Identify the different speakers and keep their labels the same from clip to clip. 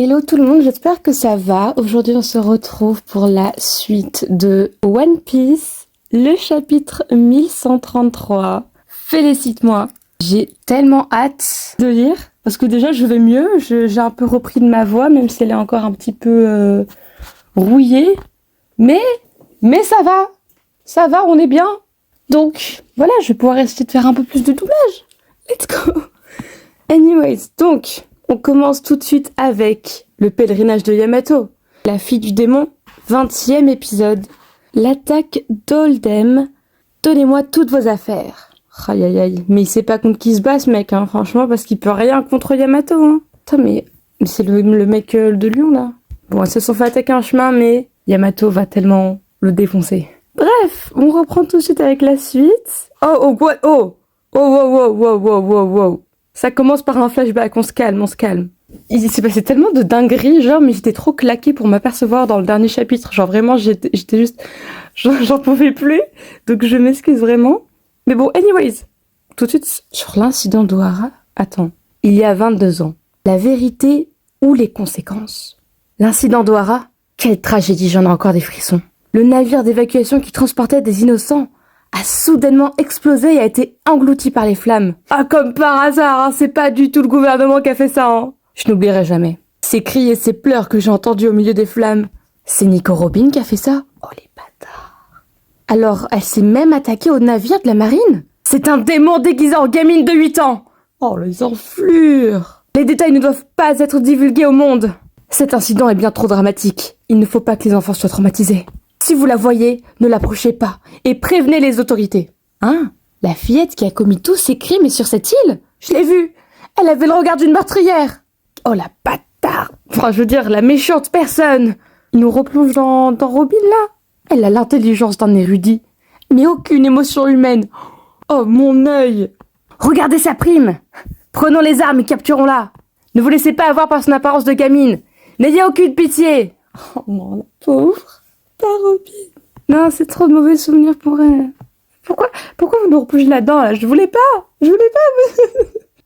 Speaker 1: Hello tout le monde, j'espère que ça va. Aujourd'hui on se retrouve pour la suite de One Piece, le chapitre 1133. Félicite-moi. J'ai tellement hâte de lire, parce que déjà je vais mieux, j'ai un peu repris de ma voix, même si elle est encore un petit peu rouillée. Mais ça va, on est bien. Donc voilà, je vais pouvoir essayer de faire un peu plus de doublage. Let's go. Anyways, donc... on commence tout de suite avec le pèlerinage de Yamato. La fille du démon, 20e épisode. L'attaque d'Oldem. Donnez-moi toutes vos affaires. Aïe aïe aïe. Mais il sait pas contre qui se bat ce mec, hein, franchement, parce qu'il peut rien contre Yamato. Hein. Putain, mais c'est le mec de Lion, là. Bon, ils se sont fait attaquer un chemin, mais Yamato va tellement le défoncer. Bref, on reprend tout de suite avec la suite. Oh, what? Oh, wow. Ça commence par un flashback, on se calme. Il s'est passé tellement de dingueries, genre, mais j'étais trop claquée pour m'apercevoir dans le dernier chapitre. Genre, vraiment, j'étais juste... J'en pouvais plus, donc je m'excuse vraiment. Mais bon, anyways, tout de suite, sur l'incident d'Ohara, attends, il y a 22 ans, la vérité ou les conséquences? L'incident d'Ohara? Quelle tragédie, j'en ai encore des frissons. Le navire d'évacuation qui transportait des innocents a soudainement explosé et a été englouti par les flammes. Ah, comme par hasard, hein, c'est pas du tout le gouvernement qui a fait ça, hein. Je n'oublierai jamais. Ces cris et ces pleurs que j'ai entendus au milieu des flammes. C'est Nico Robin qui a fait ça? Oh, les bâtards. Alors, elle s'est même attaquée au navire de la marine? C'est un démon déguisé en gamine de 8 ans. Oh, les enflures. Les détails ne doivent pas être divulgués au monde. Cet incident est bien trop dramatique. Il ne faut pas que les enfants soient traumatisés. Si vous la voyez, ne l'approchez pas et prévenez les autorités. Hein? La fillette qui a commis tous ces crimes est sur cette île? Je l'ai vue. Elle avait le regard d'une meurtrière. Oh la bâtarde. Enfin, je veux dire, la méchante personne. Il nous replonge dans Robin, là. Elle a l'intelligence d'un érudit, mais aucune émotion humaine. Oh, mon œil. Regardez sa prime. Prenons les armes et capturons-la. Ne vous laissez pas avoir par son apparence de gamine. N'ayez aucune pitié. Oh non, la pauvre. Pas Robin. Non, c'est trop de mauvais souvenirs pour elle. Pourquoi vous nous replongez là-dedans, là? Je voulais pas. Mais...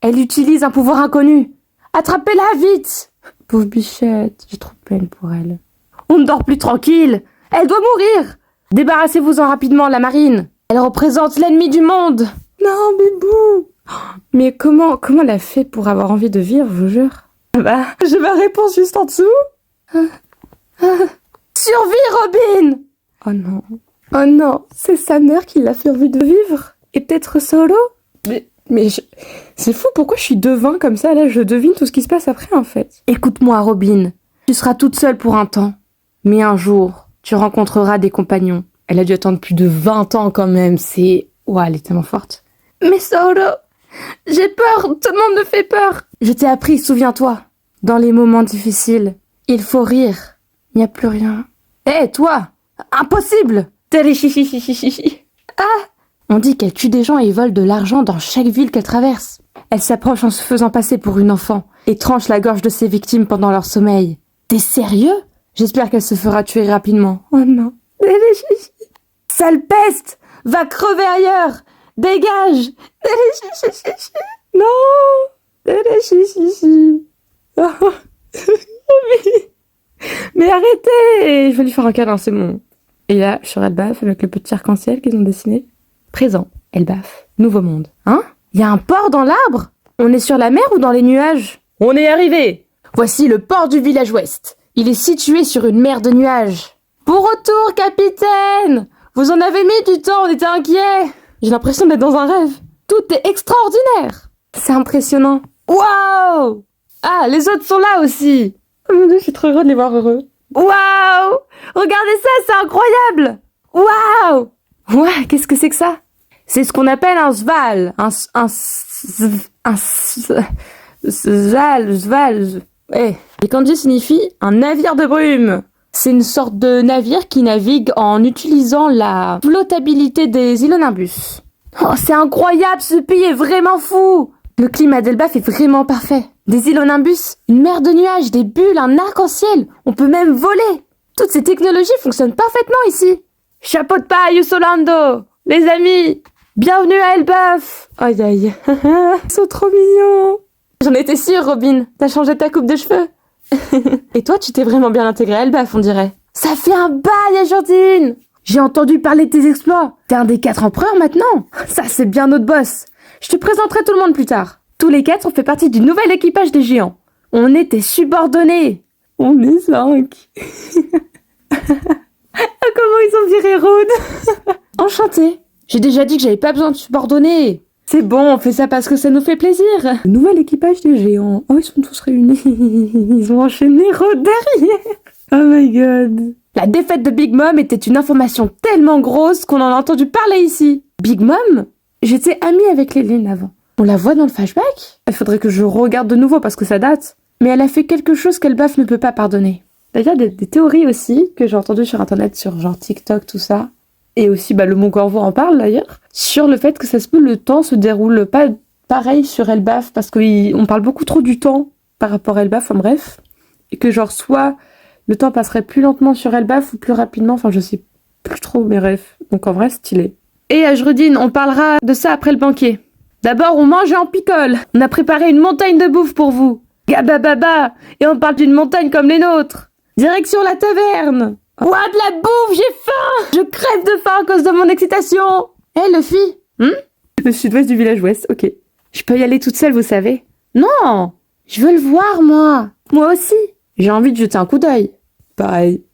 Speaker 1: Elle utilise un pouvoir inconnu. Attrapez-la, vite. Pauvre bichette, j'ai trop de peine pour elle. On ne dort plus tranquille. Elle doit mourir. Débarrassez-vous-en rapidement, la marine. Elle représente l'ennemi du monde. Non, bébou. Mais comment elle a fait pour avoir envie de vivre, je vous jure? Bah, j'ai ma réponse juste en dessous. Survie, Robin! Oh non, c'est sa mère qui l'a fait envie de vivre. Et peut-être Solo? C'est fou, pourquoi je suis devin comme ça, là, je devine tout ce qui se passe après, en fait. Écoute-moi, Robin, tu seras toute seule pour un temps. Mais un jour, tu rencontreras des compagnons. Elle a dû attendre plus de 20 ans quand même, ouah, elle est tellement forte. Mais Solo, j'ai peur, tout le monde me fait peur. Je t'ai appris, souviens-toi, dans les moments difficiles, il faut rire. Il n'y a plus rien. Hé, toi! Impossible! Ah! On dit qu'elle tue des gens et vole de l'argent dans chaque ville qu'elle traverse. Elle s'approche en se faisant passer pour une enfant et tranche la gorge de ses victimes pendant leur sommeil. T'es sérieux? J'espère qu'elle se fera tuer rapidement. Oh non. Sale peste! Va crever ailleurs! Dégage! Non! Mais arrêtez! Je vais lui faire un câlin, c'est bon. Et là, sur Elbaf, avec le petit arc-en-ciel qu'ils ont dessiné. Présent, Elbaf, nouveau monde. Hein? Il y a un port dans l'arbre? On est sur la mer ou dans les nuages? On est arrivé! Voici le port du village ouest. Il est situé sur une mer de nuages. Bon retour, capitaine! Vous en avez mis du temps, on était inquiets. J'ai l'impression d'être dans un rêve. Tout est extraordinaire. C'est impressionnant. Waouh! Ah, les autres sont là aussi. Oh mon Dieu, je suis trop heureux de les voir heureux. Waouh! Regardez ça, c'est incroyable! Waouh! Ouais, qu'est-ce que c'est que ça? C'est ce qu'on appelle un sval. Sval. Ouais. Les kanji signifie un navire de brume. C'est une sorte de navire qui navigue en utilisant la flottabilité des Ilonimbus. Oh, c'est incroyable, ce pays est vraiment fou! Le climat d'Elbaf est vraiment parfait. Des îles au nimbus, une mer de nuages, des bulles, un arc-en-ciel. On peut même voler. Toutes ces technologies fonctionnent parfaitement ici. Chapeau de paille, Usolando. Les amis, bienvenue à Elbaf. Aïe aïe, ils sont trop mignons. J'en étais sûre, Robin. T'as changé ta coupe de cheveux. Et toi, tu t'es vraiment bien intégré à Elbaf, on dirait. Ça fait un bail, Ajordine! J'ai entendu parler de tes exploits. T'es un des 4 empereurs maintenant. Ça, c'est bien notre boss. Je te présenterai tout le monde plus tard. Tous les 4 ont fait partie du nouvel équipage des géants. On était subordonnés. On est 5. Comment ils ont viré Rhodes. Enchanté. J'ai déjà dit que j'avais pas besoin de subordonnés. C'est bon, on fait ça parce que ça nous fait plaisir. Le nouvel équipage des géants. Oh, ils sont tous réunis. Ils ont enchaîné Rhodes derrière. Oh my god. La défaite de Big Mom était une information tellement grosse qu'on en a entendu parler ici. Big Mom? J'étais amie avec Léline avant. On la voit dans le flashback? Il faudrait que je regarde de nouveau parce que ça date. Mais elle a fait quelque chose qu'Elbaf ne peut pas pardonner. D'ailleurs, des théories aussi que j'ai entendues sur internet, sur genre TikTok, tout ça. Et aussi, le Mont Corvo en parle d'ailleurs. Sur le fait que ça se peut, le temps se déroule pas pareil sur Elbaf parce qu'on parle beaucoup trop du temps par rapport à Elbaf, bref. Et que genre, soit le temps passerait plus lentement sur Elbaf ou plus rapidement, je sais plus trop, mais bref. Donc en vrai, stylé. Et Ajrodine, on parlera de ça après le banquet. D'abord, on mange et on picole. On a préparé une montagne de bouffe pour vous. Gabababa. Et on parle d'une montagne comme les nôtres. Direction la taverne. Ouah, de la bouffe, j'ai faim. Je crève de faim à cause de mon excitation. Hé, Luffy. Le sud-ouest du village ouest, ok. Je peux y aller toute seule, vous savez. Non, je veux le voir, moi. Moi aussi. J'ai envie de jeter un coup d'œil. Pareil.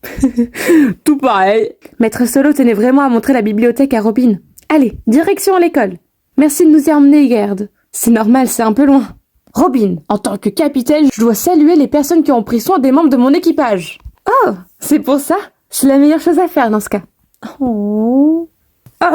Speaker 1: Tout pareil. Maître Solo tenait vraiment à montrer la bibliothèque à Robin. Allez, direction l'école. Merci de nous y emmener, Gerd. C'est normal, c'est un peu loin. Robin, en tant que capitaine, je dois saluer les personnes qui ont pris soin des membres de mon équipage. Oh, c'est pour ça? C'est la meilleure chose à faire dans ce cas. Oh,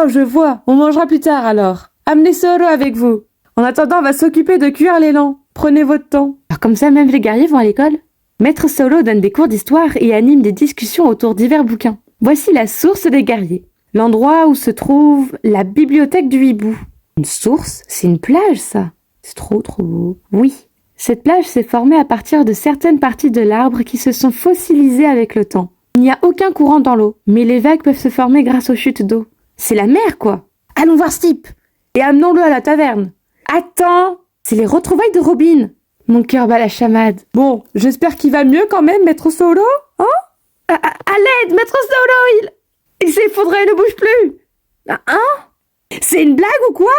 Speaker 1: je vois. On mangera plus tard alors. Amenez Solo avec vous. En attendant, on va s'occuper de cuire l'élan. Prenez votre temps. Alors comme ça, même les guerriers vont à l'école? Maître Solo donne des cours d'histoire et anime des discussions autour de divers bouquins. Voici la source des guerriers. L'endroit où se trouve la bibliothèque du hibou. Une source? C'est une plage, ça. C'est trop beau. Oui. Cette plage s'est formée à partir de certaines parties de l'arbre qui se sont fossilisées avec le temps. Il n'y a aucun courant dans l'eau, mais les vagues peuvent se former grâce aux chutes d'eau. C'est la mer, quoi. Allons voir ce type. Et amenons-le à la taverne. Attends, c'est les retrouvailles de Robin. Mon cœur bat la chamade. Bon, j'espère qu'il va mieux quand même, Maître Solo. Hein? À l'aide, Maître Solo, il s'est effondré, il ne bouge plus. Hein? C'est une blague ou quoi?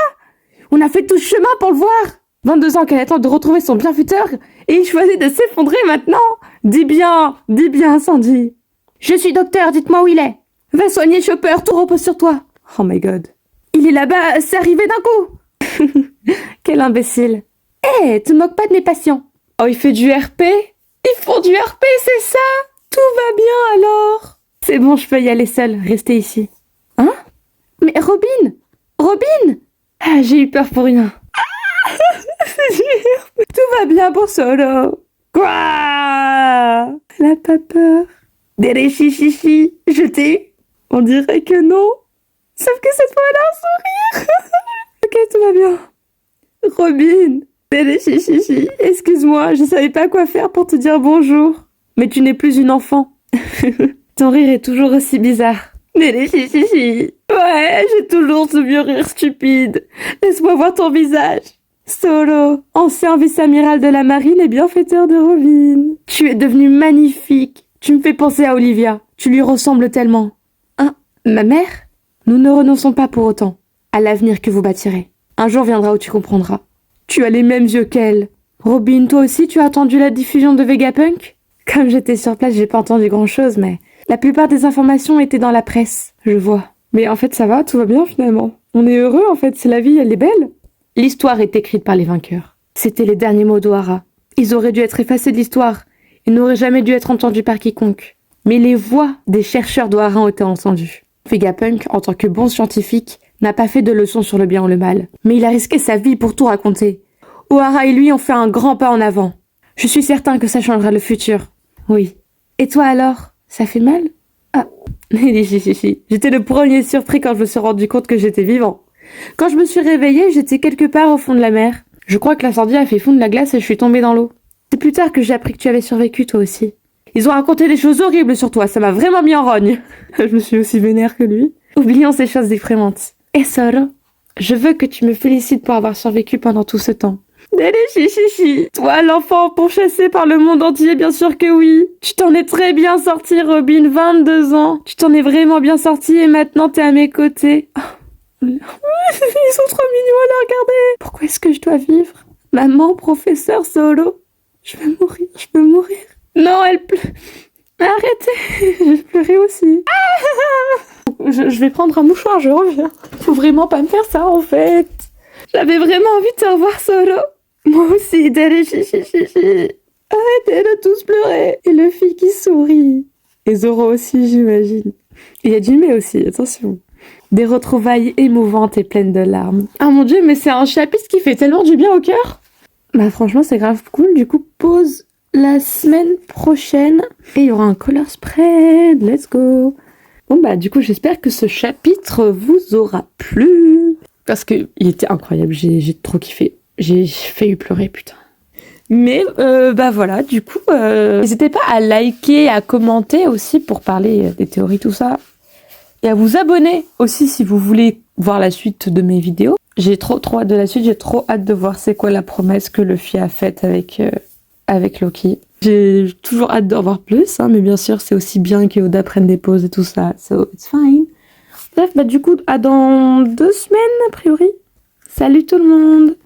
Speaker 1: On a fait tout ce chemin pour le voir. 22 ans qu'elle attend de retrouver son bienfaiteur et il choisit de s'effondrer maintenant. Dis bien, Sandy. Je suis docteur, dites-moi où il est. Va soigner Chopper, tout repose sur toi. Oh my god. Il est là-bas, c'est arrivé d'un coup. Quel imbécile. Hé, te moque pas de mes patients. Oh, il fait du RP? Ils font du RP, c'est ça? Tout va bien alors. C'est bon, je peux y aller seule, rester ici. Hein? Mais Robin! Ah, j'ai eu peur pour une... C'est du RP. Tout va bien pour Solo. Quoi? Elle a pas peur. Des chichichi, je t'ai eu. On dirait que non. Sauf que cette fois, elle a un sourire. Ok, tout va bien. Robin, des chichichi, excuse-moi, je savais pas quoi faire pour te dire bonjour. Mais tu n'es plus une enfant. Ton rire est toujours aussi bizarre. Des chichichi. Ouais, j'ai toujours ce vieux rire stupide. Laisse-moi voir ton visage. Solo, ancien vice-amiral de la marine et bienfaiteur de Robin. Tu es devenu magnifique. Tu me fais penser à Olivia. Tu lui ressembles tellement. Hein? Ma mère? Nous ne renonçons pas pour autant à l'avenir que vous bâtirez. Un jour viendra où tu comprendras. Tu as les mêmes yeux qu'elle. Robin, toi aussi, tu as entendu la diffusion de Vegapunk? Comme j'étais sur place, j'ai pas entendu grand-chose, mais la plupart des informations étaient dans la presse, je vois. Mais en fait, ça va, tout va bien finalement. On est heureux, en fait, c'est la vie, elle est belle. L'histoire est écrite par les vainqueurs. C'était les derniers mots d'Ohara. Ils auraient dû être effacés de l'histoire. Ils n'auraient jamais dû être entendus par quiconque. Mais les voix des chercheurs d'Ohara ont été entendues. Vegapunk, en tant que bon scientifique, n'a pas fait de leçons sur le bien ou le mal. Mais il a risqué sa vie pour tout raconter. Ohara et lui ont fait un grand pas en avant. Je suis certain que ça changera le futur. Oui. Et toi alors? Ça fait mal? Ah. J'étais le premier surpris quand je me suis rendu compte que j'étais vivant. Quand je me suis réveillée, j'étais quelque part au fond de la mer. Je crois que l'incendie a fait fondre la glace et je suis tombée dans l'eau. C'est plus tard que j'ai appris que tu avais survécu toi aussi. Ils ont raconté des choses horribles sur toi, ça m'a vraiment mis en rogne. Je me suis aussi vénère que lui. Oublions ces choses effrayantes. Et Solo, je veux que tu me félicites pour avoir survécu pendant tout ce temps. Délé chichichi. Toi, l'enfant pourchassé par le monde entier, bien sûr que oui. Tu t'en es très bien sorti, Robin, 22 ans. Tu t'en es vraiment bien sorti et maintenant t'es à mes côtés. Oh. Ils sont trop mignons à la regarder. Pourquoi est-ce que je dois vivre? Maman, professeur Solo. Je vais mourir, je peux mourir. Non, elle pleure. Arrêtez, je vais pleurer aussi. Je vais prendre un mouchoir, je reviens. Faut vraiment pas me faire ça en fait. J'avais vraiment envie de te revoir Solo. Moi aussi, Délé chichichichi. Arrêtez de tous pleurer. Et le fille qui sourit. Et Zoro aussi, j'imagine. Il y a Jimmy aussi, attention. Des retrouvailles émouvantes et pleines de larmes. Ah mon dieu, mais c'est un chapitre qui fait tellement du bien au cœur. Bah franchement, c'est grave cool. Du coup, pause la semaine prochaine. Et il y aura un color spread. Let's go. Bon bah du coup, j'espère que ce chapitre vous aura plu. Parce que il était incroyable. J'ai trop kiffé. J'ai failli pleurer, putain. Mais bah voilà, du coup, n'hésitez pas à liker, à commenter aussi pour parler des théories, tout ça. Et à vous abonner aussi si vous voulez voir la suite de mes vidéos. J'ai trop hâte de la suite, j'ai trop hâte de voir c'est quoi la promesse que Luffy a faite avec Loki. J'ai toujours hâte d'en voir plus, hein, mais bien sûr c'est aussi bien que Oda prenne des pauses et tout ça, so it's fine. Bref, bah du coup, à dans 2 semaines a priori. Salut tout le monde!